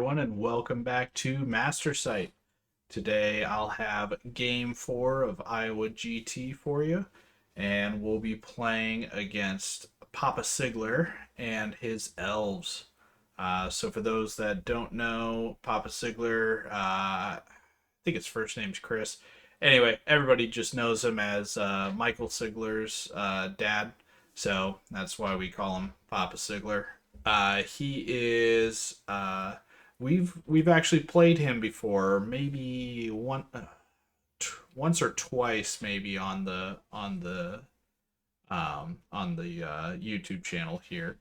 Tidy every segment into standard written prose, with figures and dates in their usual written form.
everyone, and welcome back to Master Site. Today I'll have Game 4 of Iowa GT for you, and we'll be playing against Papa Sigler and his Elves. So for those that don't know, Papa Sigler, I think his first name's Chris. Anyway, everybody just knows him as Michael Sigler's dad, so that's why we call him Papa Sigler. He is. We've actually played him before, maybe once or twice, maybe on the YouTube channel here.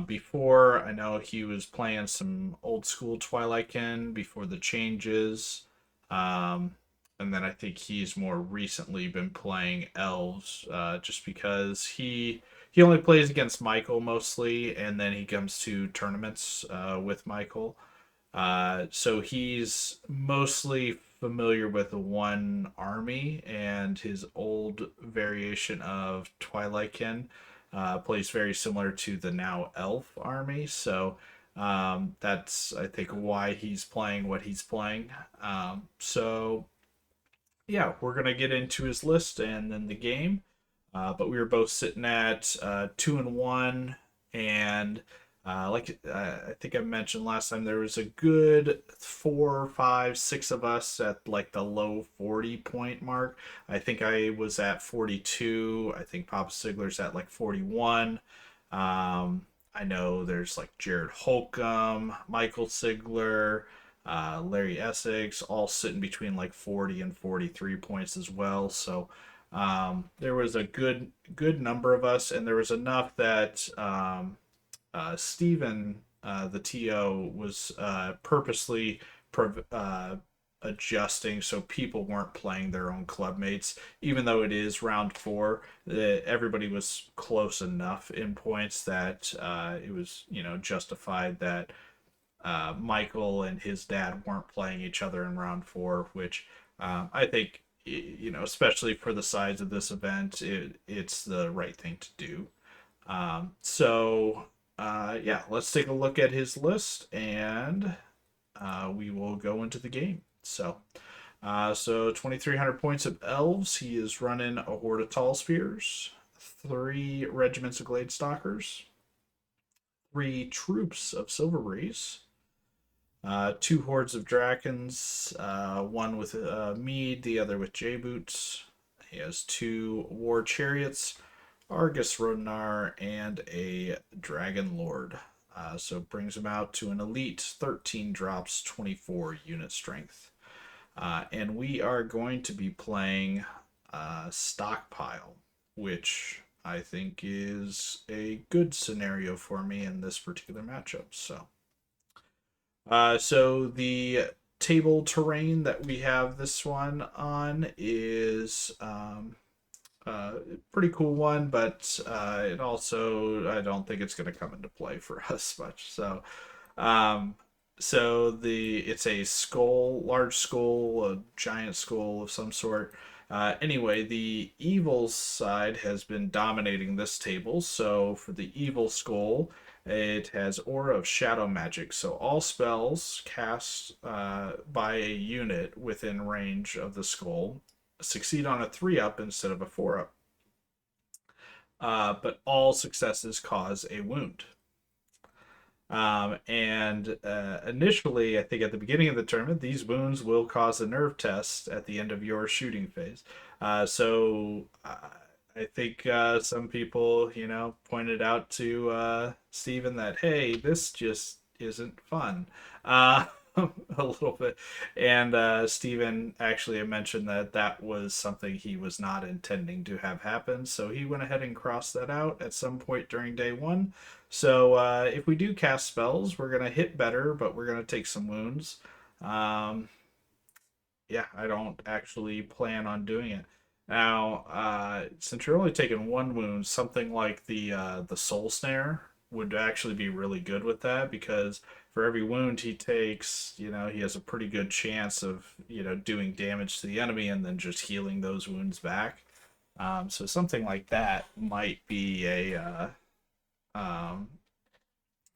Before, I know he was playing some old school Twilight Kin before the changes. And then I think he's more recently been playing Elves, just because he only plays against Michael mostly, and then he comes to tournaments with Michael. So he's mostly familiar with one army, and his old variation of Twilightkin plays very similar to the now Elf army. So that's, I think, why he's playing what he's playing. So yeah, we're gonna get into his list and then the game. But we were both sitting at 2-1, and I think I mentioned last time, there was a good 4, 5, 6 of us at like the low 40 point mark. I think I was at 42. I think Papa Sigler's at like 41. I know there's like Jared Holcomb, Michael Sigler, Larry Essex, all sitting between like 40 and 43 points as well. So there was a good number of us, and there was enough that Steven, the TO, was purposely adjusting so people weren't playing their own club mates, even though it is round four. Everybody was close enough in points that it was, justified that Michael and his dad weren't playing each other in round four, which I think, especially for the size of this event, it's the right thing to do. Yeah, let's take a look at his list, and we will go into the game. So 2,300 points of Elves. He is running a Horde of Tall Spears, 3 regiments of Glade Stalkers, 3 troops of Silver Breeze, 2 hordes of Drakens, one with Mead, the other with J-Boots. He has 2 war chariots, Argus Rodnar, and a Dragon Lord. So it brings him out to an elite 13 drops, 24 unit strength. And we are going to be playing Stockpile, which I think is a good scenario for me in this particular matchup. So the table terrain that we have this one on is pretty cool one, but it also, I don't think it's going to come into play for us much. Um, it's a skull, large skull, a giant skull of some sort. Anyway, the evil side has been dominating this table. So for the evil skull, it has Aura of Shadow Magic. So all spells cast by a unit within range of the skull succeed on a 3-up instead of a 4-up. But all successes cause a wound. And initially, I think at the beginning of the tournament, these wounds will cause a nerve test at the end of your shooting phase. I think some people, pointed out to Steven that, hey, this just isn't fun. A little bit. And Steven actually mentioned that that was something he was not intending to have happen. So he went ahead and crossed that out at some point during day one. So if we do cast spells, we're going to hit better, but we're going to take some wounds. Yeah, I don't actually plan on doing it. Now, since you're only taking 1 wound, something like the Soul Snare would actually be really good with that, because for every wound he takes, he has a pretty good chance of, doing damage to the enemy and then just healing those wounds back. So something like that um,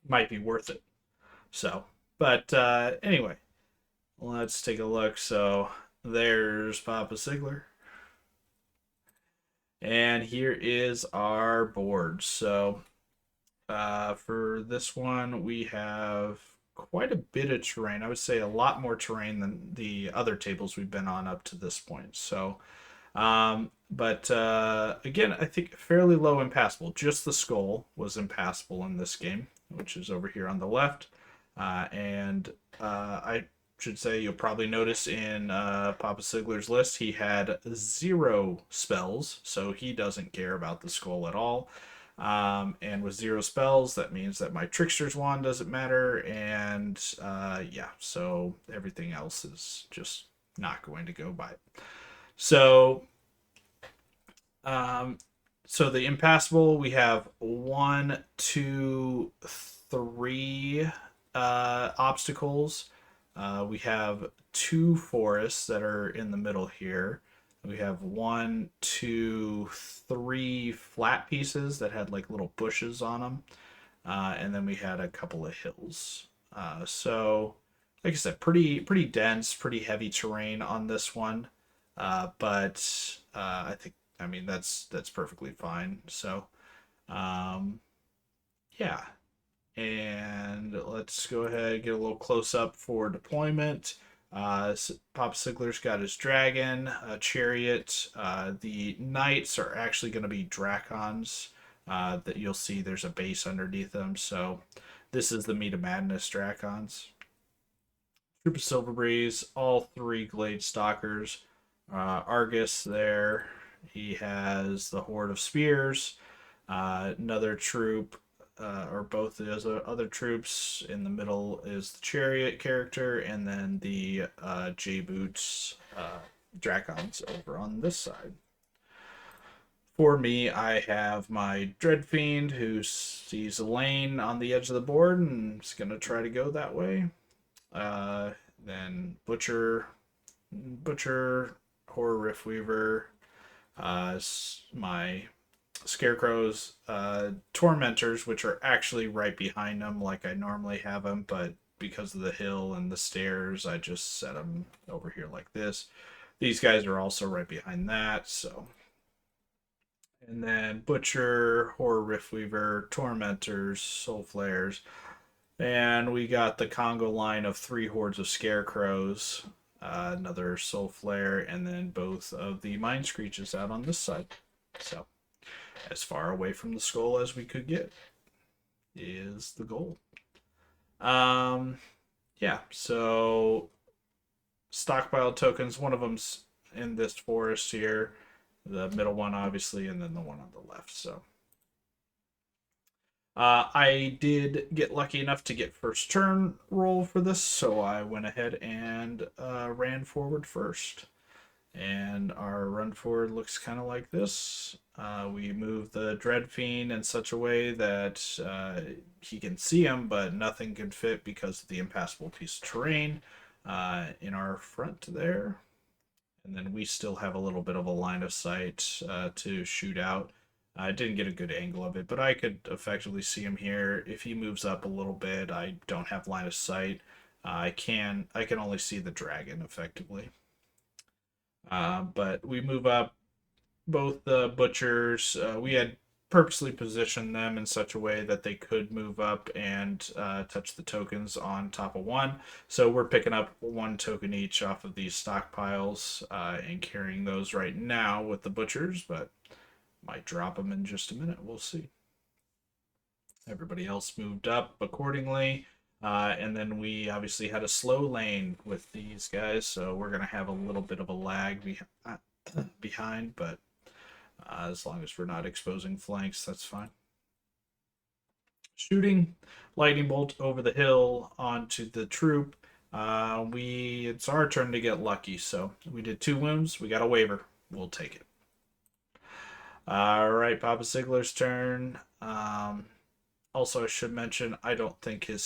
might be worth it. So But anyway, let's take a look. So there's Papa Sigler. And here is our board. So for this one, we have quite a bit of terrain. I would say a lot more terrain than the other tables we've been on up to this point. So, but again, I think fairly low impassable. Just the skull was impassable in this game, which is over here on the left. And I should say you'll probably notice in Papa Sigler's list he had 0 spells, so he doesn't care about the skull at all. And with 0 spells, that means that my Trickster's Wand doesn't matter, and yeah, so everything else is just not going to go by. So, um, so the impassable, we have one, two, three obstacles. We have 2 forests that are in the middle here. We have one, two, 3 flat pieces that had like little bushes on them. And then we had a couple of hills. So, like I said, pretty dense, pretty heavy terrain on this one. But I think I mean that's perfectly fine. So, um, yeah, and let's go ahead and get a little close up for deployment. Pop Sigler's got his dragon, chariot. The knights are actually going to be dracons. That you'll see there's a base underneath them. So this is the Meat of Madness dracons. Troop of Silver Breeze, all 3 Glade Stalkers. Argus there. He has the Horde of Spears. Another troop, or both those other troops. In the middle is the Chariot character, and then the J Boots Dracons over on this side. For me, I have my Dread Fiend who sees a lane on the edge of the board and is going to try to go that way. Then Butcher, Horror Riftweaver, my Scarecrows, Tormentors, which are actually right behind them, like I normally have them, but because of the hill and the stairs, I just set them over here like this. These guys are also right behind that, so. And then Butcher, Horror Riftweaver, Tormentors, Soul Flares, and we got the Congo line of 3 hordes of Scarecrows, another Soul Flare, and then both of the Mind Screeches out on this side. So, as far away from the skull as we could get is the goal. Um, yeah, so stockpile tokens, one of them's in this forest here, the middle one, obviously, and then the one on the left. So, I did get lucky enough to get first turn roll for this, so I went ahead and ran forward first. And our run forward looks kind of like this. We move the Dread Fiend in such a way that he can see him, but nothing can fit because of the impassable piece of terrain in our front there. And then we still have a little bit of a line of sight to shoot out. I didn't get a good angle of it, but I could effectively see him here. If he moves up a little bit, I don't have line of sight. I can only see the dragon effectively. But we move up both the butchers. We had purposely positioned them in such a way that they could move up and touch the tokens on top of one. So we're picking up 1 token each off of these stockpiles and carrying those right now with the butchers, but might drop them in just a minute. We'll see. Everybody else moved up accordingly. And then we obviously had a slow lane with these guys, so we're going to have a little bit of a lag behind, but as long as we're not exposing flanks, that's fine. Shooting lightning bolt over the hill onto the troop. It's our turn to get lucky, so we did 2 wounds. We got a waiver. We'll take it. All right, Papa Sigler's turn. Also, I should mention I don't think he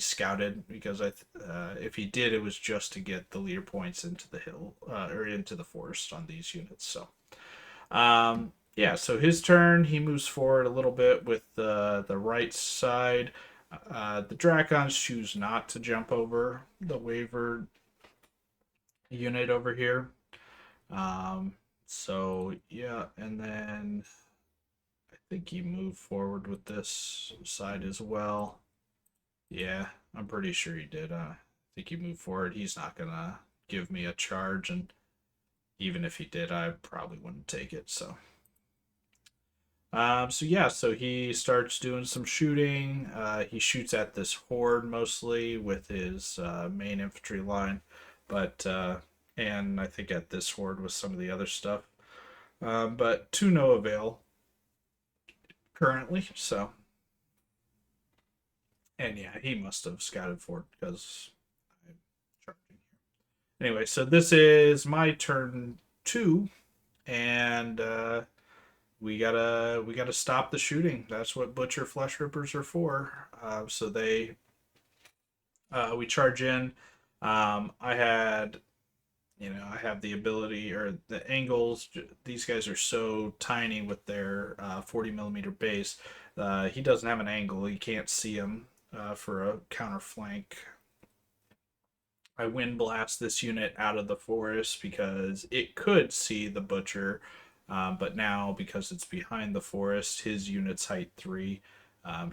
scouted because if he did, it was just to get the leader points into the hill or into the forest on these units. So, yeah. So his turn, he moves forward a little bit with the right side. The Dracons choose not to jump over the waiver unit over here. Um, so yeah, and then I think he moved forward with this side as well. Yeah, I'm pretty sure he did. I think he moved forward. He's not gonna give me a charge, and even if he did, I probably wouldn't take it. So yeah, so he starts doing some shooting. He shoots at this horde mostly with his main infantry line, but and I think at this horde with some of the other stuff, but to no avail currently. So, and yeah, he must have scouted for it because I'm charging here. Anyway, so this is my turn two, and we gotta stop the shooting. That's what butcher flesh rippers are for. So they we charge in. I had I have the ability or the angles. These guys are so tiny with their 40 millimeter base. He doesn't have an angle. You can't see him for a counter flank. I wind blast this unit out of the forest because it could see the butcher, but now because it's behind the forest, his unit's height 3.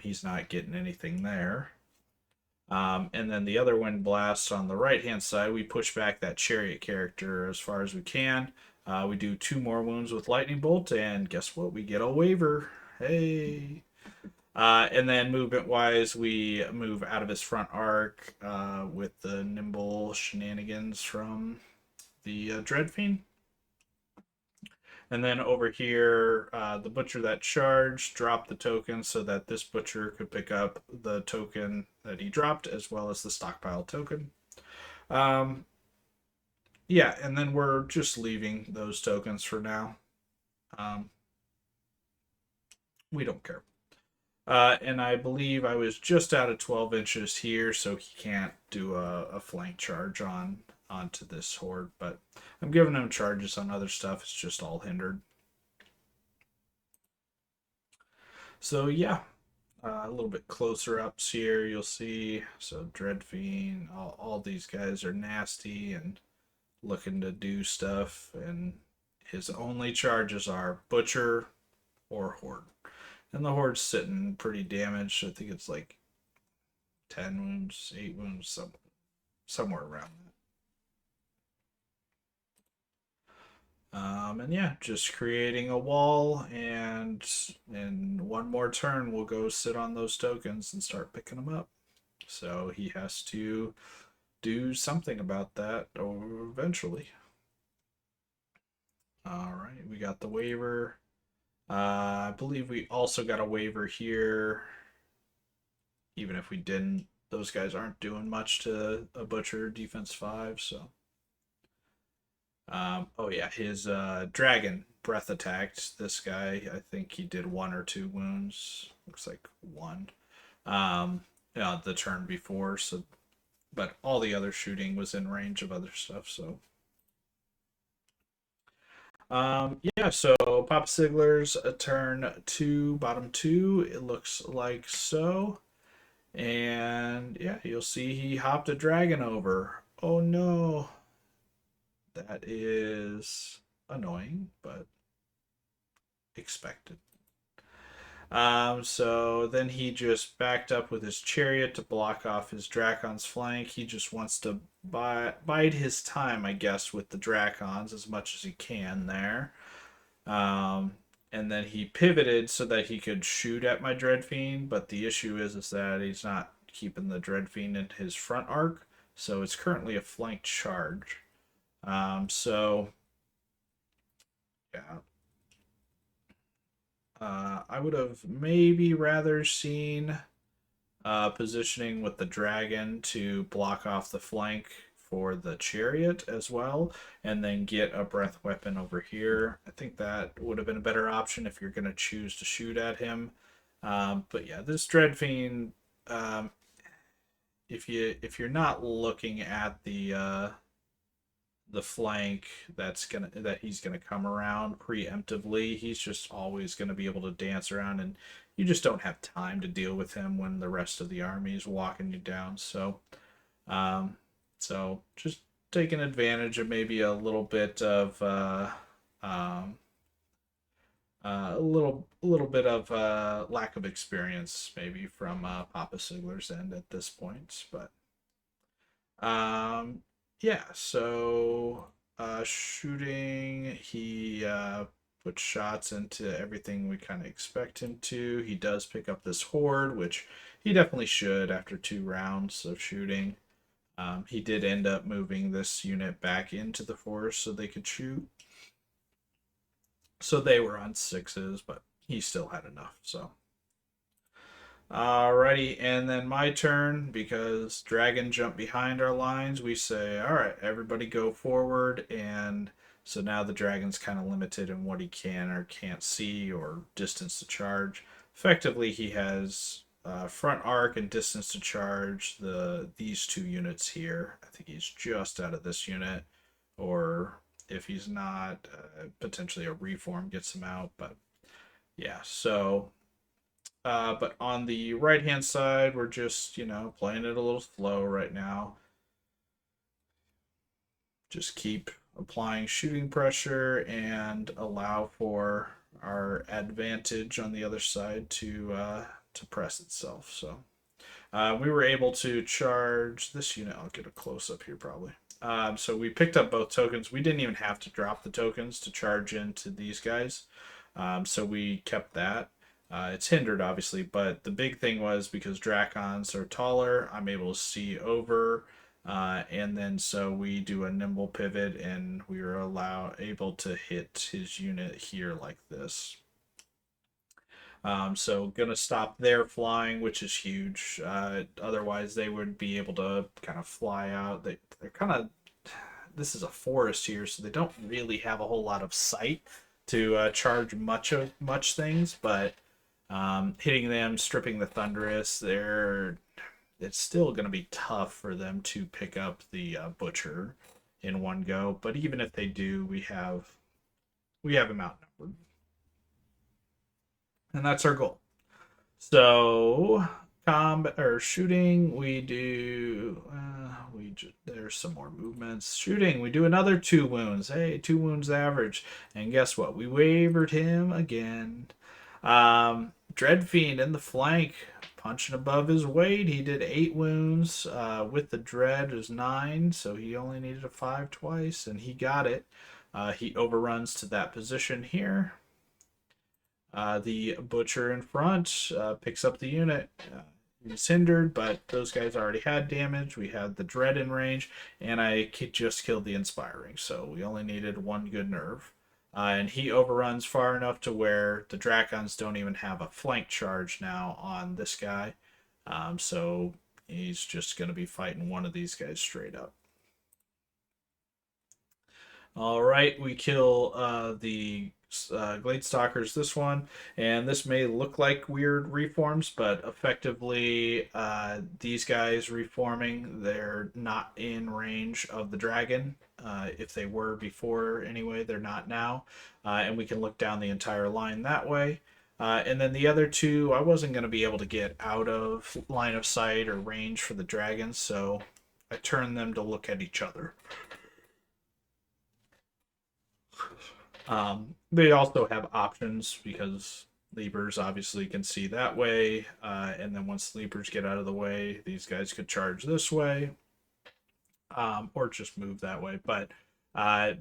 He's not getting anything there. And then the other wind blast on the right hand side, we push back that chariot character as far as we can. We do 2 more wounds with lightning bolt, and guess what? We get a waiver. Hey. And then movement wise, we move out of his front arc with the nimble shenanigans from the Dreadfiend. And then over here, the butcher that charged dropped the token so that this butcher could pick up the token that he dropped as well as the stockpile token. Um, yeah, and then we're just leaving those tokens for now. Um, we don't care. And I believe I was just out of 12 inches here, so he can't do a flank charge onto this horde. But I'm giving him charges on other stuff. It's just all hindered. So yeah, a little bit closer ups here, you'll see. So Dreadfiend, all these guys are nasty and looking to do stuff, and his only charges are Butcher or Horde. And the Horde's sitting pretty damaged. I think it's like 10 wounds, 8 wounds, somewhere around that. And yeah, just creating a wall, and in one more turn, we'll go sit on those tokens and start picking them up. So he has to do something about that eventually. All right, we got the waiver. I believe we also got a waiver here. Even if we didn't, those guys aren't doing much to a butcher defense 5. So, oh yeah, his dragon breath attacked this guy. I think he did 1 or 2 wounds. Looks like 1. The turn before. So, but all the other shooting was in range of other stuff. So, yeah, so Papa Sigler's a turn 2, bottom 2. It looks like so. And yeah, you'll see he hopped a dragon over. Oh no. That is annoying, but expected. So then he just backed up with his chariot to block off his Dracon's flank. He just wants to bide his time, I guess, with the Dracons as much as he can there. Um, and then he pivoted so that he could shoot at my Dreadfiend, but the issue is that he's not keeping the Dreadfiend in his front arc, so it's currently a flank charge. So yeah, I would have maybe rather seen positioning with the dragon to block off the flank for the chariot as well, and then get a breath weapon over here. I think that would have been a better option if you're going to choose to shoot at him. But yeah, this Dreadfiend, um, if you're not looking at the flank that he's gonna come around preemptively. He's just always gonna be able to dance around, and you just don't have time to deal with him when the rest of the army is walking you down. Um, so just taking advantage of maybe a little bit of um, a little bit of lack of experience maybe from Papa Sigler's end at this point, but um, yeah. So shooting, he puts shots into everything we kind of expect him to. He does pick up this horde, which he definitely should after 2 rounds of shooting. He did end up moving this unit back into the forest so they could shoot. So they were on sixes, but he still had enough. So, alrighty, and then my turn because dragon jumped behind our lines. We say, all right, everybody go forward, and so now the dragon's kind of limited in what he can or can't see or distance to charge. Effectively, he has front arc and distance to charge these 2 units here. I think he's just out of this unit, or if he's not, potentially a reform gets him out. But yeah, so but on the right hand side, we're just playing it a little slow right now. Just keep applying shooting pressure and allow for our advantage on the other side to press itself. So we were able to charge this unit. I'll get a close up here probably. So we picked up both tokens. We didn't even have to drop the tokens to charge into these guys. So we kept that. It's hindered, obviously, but the big thing was because Drakons are taller, I'm able to see over. And then so we do a nimble pivot, and we were able to hit his unit here like this. So gonna stop their flying, which is huge. Otherwise, they would be able to kind of fly out. They're kind of this is a forest here, so they don't really have a whole lot of sight to charge much things. But hitting them, stripping the Thunderous, it's still gonna be tough for them to pick up the Butcher in one go. But even if they do, we have him outnumbered, and that's our goal. So combat or shooting, we do. There's some more movements. Shooting, we do another 2 wounds. Hey, 2 wounds average, and guess what? We wavered him again. Dreadfiend in the flank, punching above his weight. He did 8 wounds. With the dread is 9, so he only needed a 5 twice, and he got it. He overruns to that position here. The butcher in front picks up the unit. He's hindered, but those guys already had damage. We had the dread in range, and I just killed the inspiring, so we only needed 1 good nerve. And he overruns far enough to where the Drakons don't even have a flank charge now on this guy. So he's just going to be fighting one of these guys straight up. All right, we kill the Glade Stalkers this one, and this may look like weird reforms, but effectively, these guys reforming, they're not in range of the dragon. If they were before, anyway, they're not now, and we can look down the entire line that way. And then the other 2, I wasn't going to be able to get out of line of sight or range for the dragons, so I turned them to look at each other. They also have options because Leapers obviously can see that way, and then once Leapers get out of the way, these guys could charge this way, or just move that way. But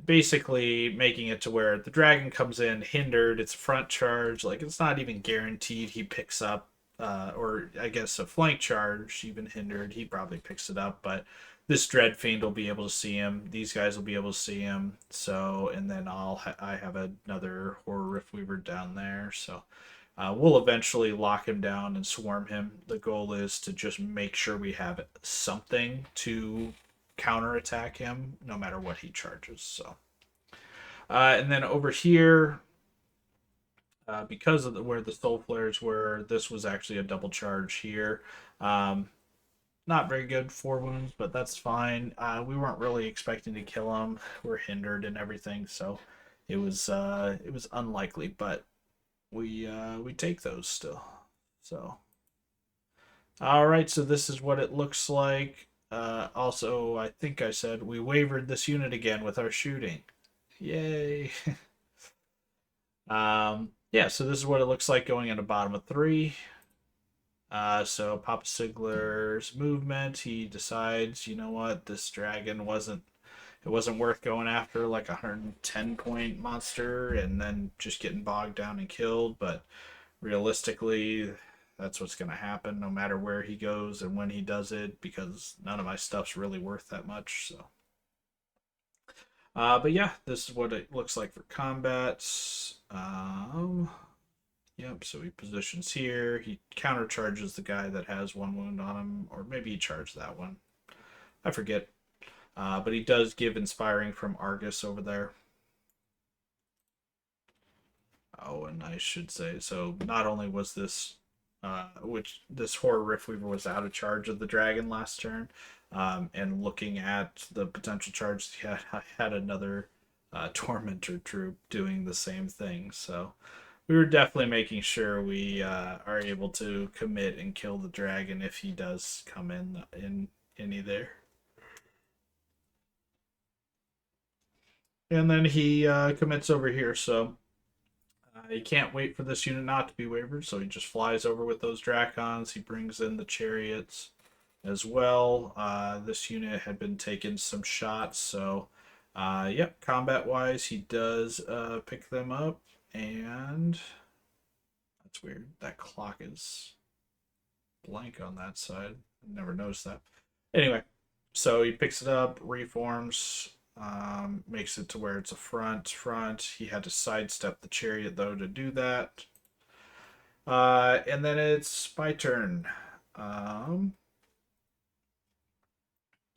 basically making it to where the dragon comes in hindered, it's a front charge, like it's not even guaranteed he picks up, or I guess a flank charge, even hindered, he probably picks it up, but this Dread Fiend will be able to see him. These guys will be able to see him. So, and then I have another Horror Rift Weaver down there. So, we'll eventually lock him down and swarm him. The goal is to just make sure we have something to counterattack him, no matter what he charges. So, and then over here, because of where the Soul Flares were, this was actually a double charge here. not very good, 4 wounds, but that's fine. We weren't really expecting to kill him. We're hindered and everything, so it was unlikely, but we take those still. So all right, so this is what it looks like. Also, I think I said we wavered this unit again with our shooting. Yay! Yeah, so this is what it looks like going into bottom of three. So Papa Sigler's movement, he decides, you know what, this dragon wasn't worth going after like a 110 point monster and then just getting bogged down and killed, but realistically that's what's going to happen no matter where he goes and when he does it because none of my stuff's really worth that much. So but yeah, this is what it looks like for combat. Yep, so he positions here. He countercharges the guy that has 1 wound on him, or maybe he charged that one. I forget. But he does give inspiring from Argus over there. Oh, and I should say, so not only was this, which this Horror Riftweaver was out of charge of the dragon last turn, and looking at the potential charge, I had another Tormentor troop doing the same thing. So we were definitely making sure we are able to commit and kill the dragon if he does come in any there. And then he commits over here, so he can't wait for this unit not to be wavered, so he just flies over with those Drakons. He brings in the chariots as well. This unit had been taking some shots, so yep, combat wise, he does pick them up, and that's weird. That clock is blank on that side. I never noticed that. Anyway, so he picks it up, reforms, makes it to where it's a front. He had to sidestep the chariot though to do that. And then it's my turn. Um,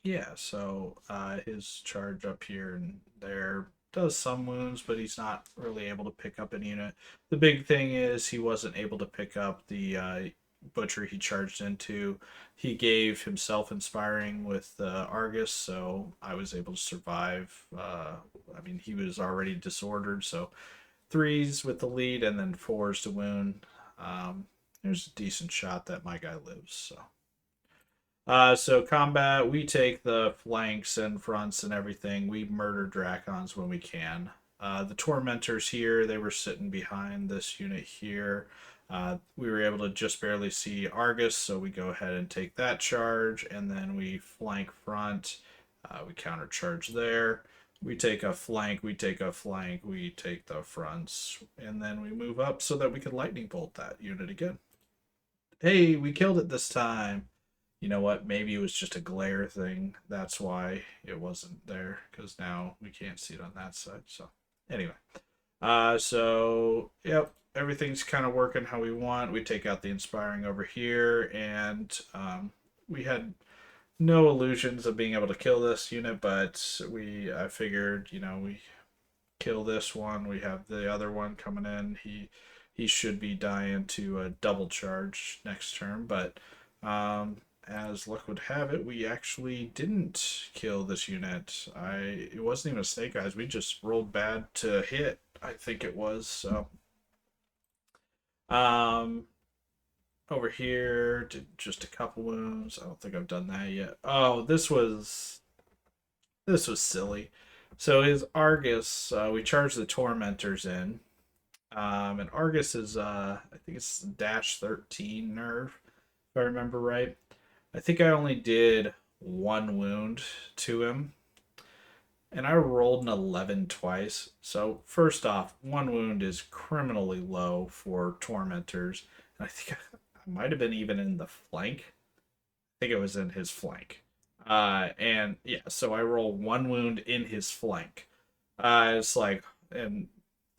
yeah, so his charge up here and there does some wounds, but he's not really able to pick up any unit. The big thing is he wasn't able to pick up the butcher he charged into. He gave himself inspiring with Argus, so I was able to survive. I mean, he was already disordered, so threes with the lead and then fours to wound. There's a decent shot that my guy lives, so. So combat, we take the flanks and fronts and everything. We murder Drakons when we can. The Tormentors here, they were sitting behind this unit here. We were able to just barely see Argus, so we go ahead and take that charge, and then we flank front. We countercharge there. We take a flank, we take a flank, we take the fronts, and then we move up so that we can lightning bolt that unit again. Hey, we killed it this time. You know what? Maybe it was just a glare thing. That's why it wasn't there because now we can't see it on that side. So anyway, so yep, everything's kind of working how we want. We take out the inspiring over here, and we had no illusions of being able to kill this unit, but I figured, we kill this one. We have the other one coming in. He should be dying to a double charge next turn, but as luck would have it, we actually didn't kill this unit. It wasn't even a snake eyes. We just rolled bad to hit. I think it was so. Um, over here did just a couple wounds. I don't think I've done that yet. Oh, this was silly. So his Argus, we charged the Tormentors in. And Argus is I think it's dash 13 nerve, if I remember right. I think I only did 1 wound to him. And I rolled an 11 twice. So first off, 1 wound is criminally low for Tormentors. And I think I might have been even in the flank. I think it was in his flank. And yeah, so I roll 1 wound in his flank. It's like, and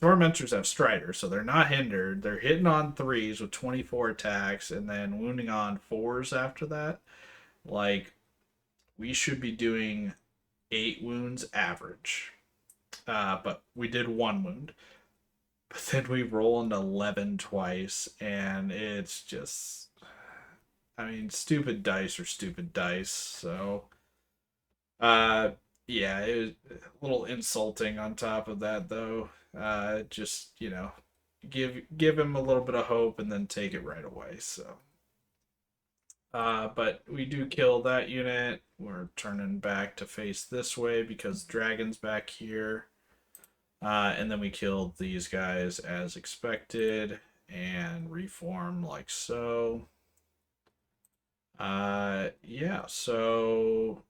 Tormentors have Strider, so they're not hindered. They're hitting on threes with 24 attacks and then wounding on fours after that. Like, we should be doing 8 wounds average. But we did 1 wound. But then we roll an 11 twice, and it's just. I mean, stupid dice are stupid dice. So, uh, yeah, it was a little insulting on top of that, though. Just give him a little bit of hope and then take it right away. So, but we do kill that unit. We're turning back to face this way because dragon's back here. And then we killed these guys as expected and reform like so. Yeah, so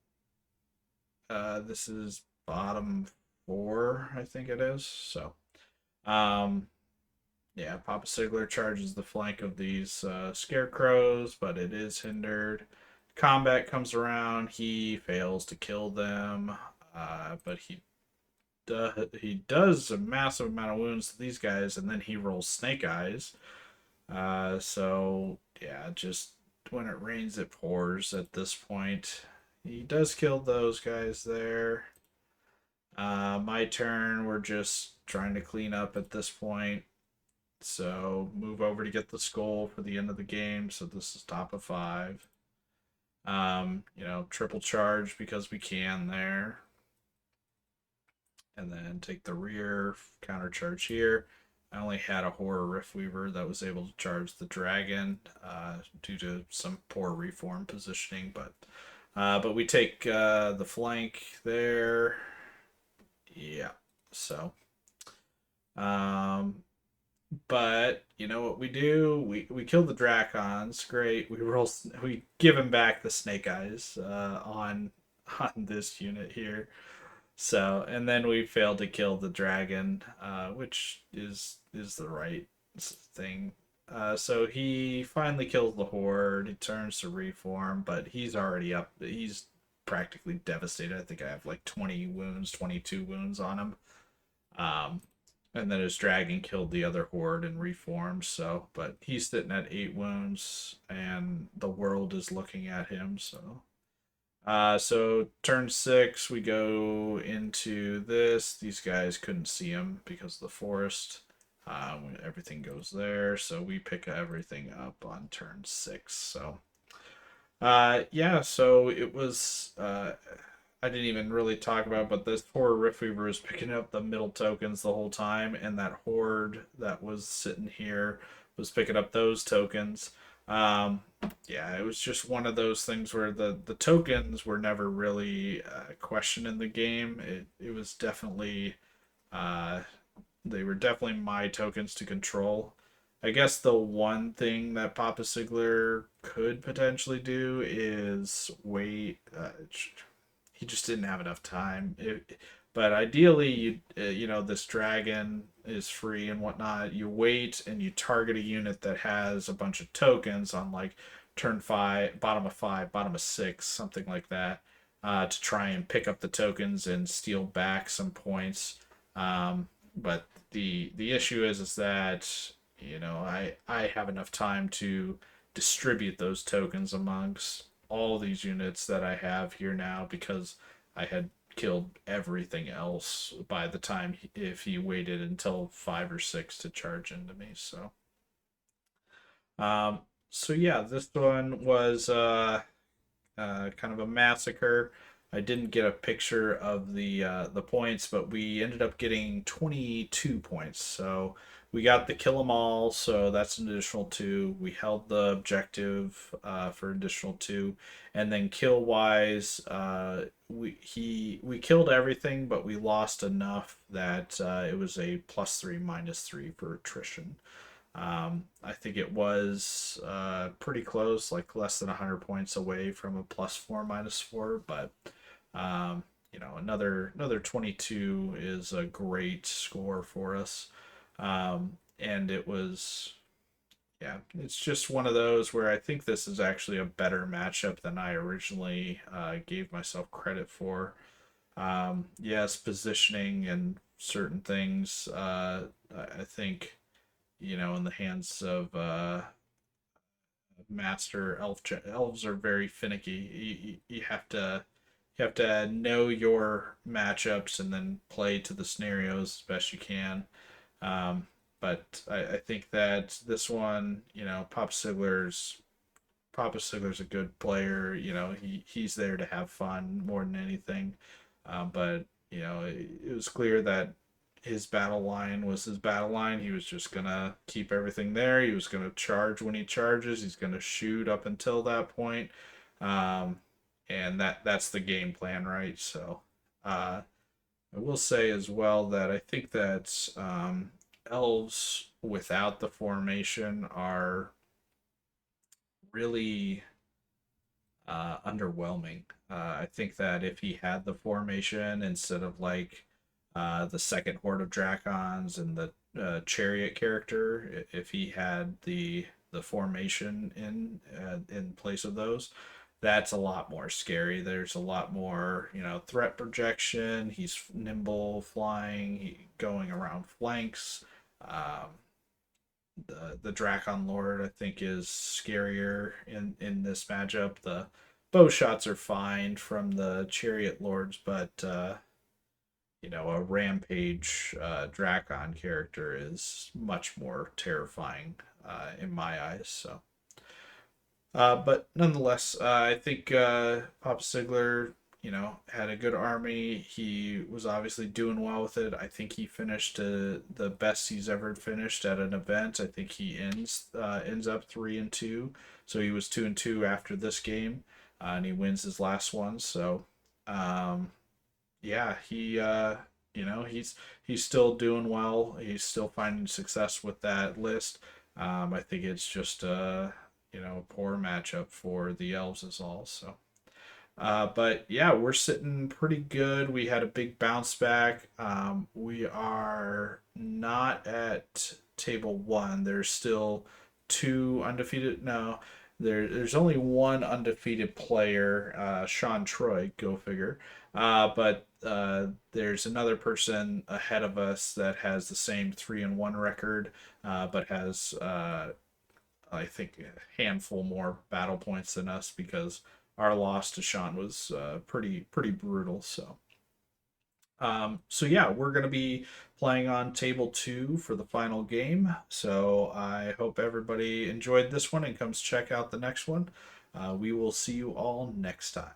this is bottom four, I think it is. So, um, yeah, Papa Sigler charges the flank of these scarecrows, but it is hindered. Combat comes around. He fails to kill them, but he does a massive amount of wounds to these guys, and then he rolls Snake Eyes. So yeah, just when it rains, it pours. At this point, he does kill those guys there. My turn. We're just trying to clean up at this point. So move over to get the skull for the end of the game. So this is top of five. Triple charge because we can there. And then take the rear counter charge here. I only had a Horror Riftweaver that was able to charge the dragon due to some poor reform positioning, but we take the flank there. Yeah, so um, but you know what we do? We kill the Dracons. Great. We give him back the Snake Eyes on this unit here. So, and then we failed to kill the dragon, which is the right thing. So he finally kills the horde. He turns to reform, but he's already up. He's practically devastated. I think I have like 20 wounds, 22 wounds on him. Um, and then his dragon killed the other horde and reformed. So, but he's sitting at 8 wounds, and the world is looking at him. So turn six, we go into this. These guys couldn't see him because of the forest. Everything goes there, so we pick everything up on turn six. Yeah, so it was. I didn't even really talk about, but this poor Riftweaver was picking up the middle tokens the whole time, and that horde that was sitting here was picking up those tokens. Um, yeah, it was just one of those things where the tokens were never really a question in the game. It was definitely uh, they were definitely my tokens to control. I guess the one thing that Papa Sigler could potentially do is wait. He just didn't have enough time. But ideally, this dragon is free and whatnot. You wait and you target a unit that has a bunch of tokens on like turn five, bottom of six, something like that, to try and pick up the tokens and steal back some points. But the issue is that I have enough time to distribute those tokens amongst all these units that I have here now because I had killed everything else by the time if he waited until five or six to charge into me. Um, so yeah, this one was kind of a massacre. I didn't get a picture of the points, but we ended up getting 22 points. So we got the kill 'em all, so that's an additional two. We held the objective for additional two, and then kill wise, we killed everything, but we lost enough that it was a +3 -3 for attrition. I think it was pretty close, like less than 100 points away from a +4 -4, but another 22 is a great score for us. And it was, yeah, it's just one of those where I think this is actually a better matchup than I originally gave myself credit for. Yes, positioning and certain things, I think in the hands of master elves are very finicky. You have to know your matchups and then play to the scenarios as best you can. But I think that this one, Pop Papa Sigler's a good player. He's there to have fun more than anything. But it was clear that his battle line was his battle line. He was just gonna keep everything there. He was gonna charge when he charges. He's gonna shoot up until that point. Um, and that's the game plan, right? So, I will say as well that I think that elves without the formation are really underwhelming. I think that if he had the formation instead of like the second horde of Dracons and the chariot character, if he had the formation in place of those, that's a lot more scary. There's a lot more, threat projection. He's nimble, flying, going around flanks. Um, the Drakon Lord I think is scarier in this matchup. The bow shots are fine from the Chariot Lords, but a Rampage Drakon character is much more terrifying in my eyes. So but nonetheless, I think Pop Sigler, had a good army. He was obviously doing well with it. I think he finished the best he's ever finished at an event. I think he ends up 3-2. So he was 2-2 after this game, and he wins his last one. So, um, yeah, he's still doing well. He's still finding success with that list. I think it's just poor matchup for the elves is all. So, but yeah, we're sitting pretty good. We had a big bounce back. We are not at table one. There's still two undefeated. No, there's only one undefeated player, Sean Troy. Go figure. But there's another person ahead of us that has the same 3-1 record, but has I think a handful more battle points than us because our loss to Sean was pretty brutal. So yeah, we're gonna be playing on table two for the final game. So I hope everybody enjoyed this one and comes check out the next one. We will see you all next time.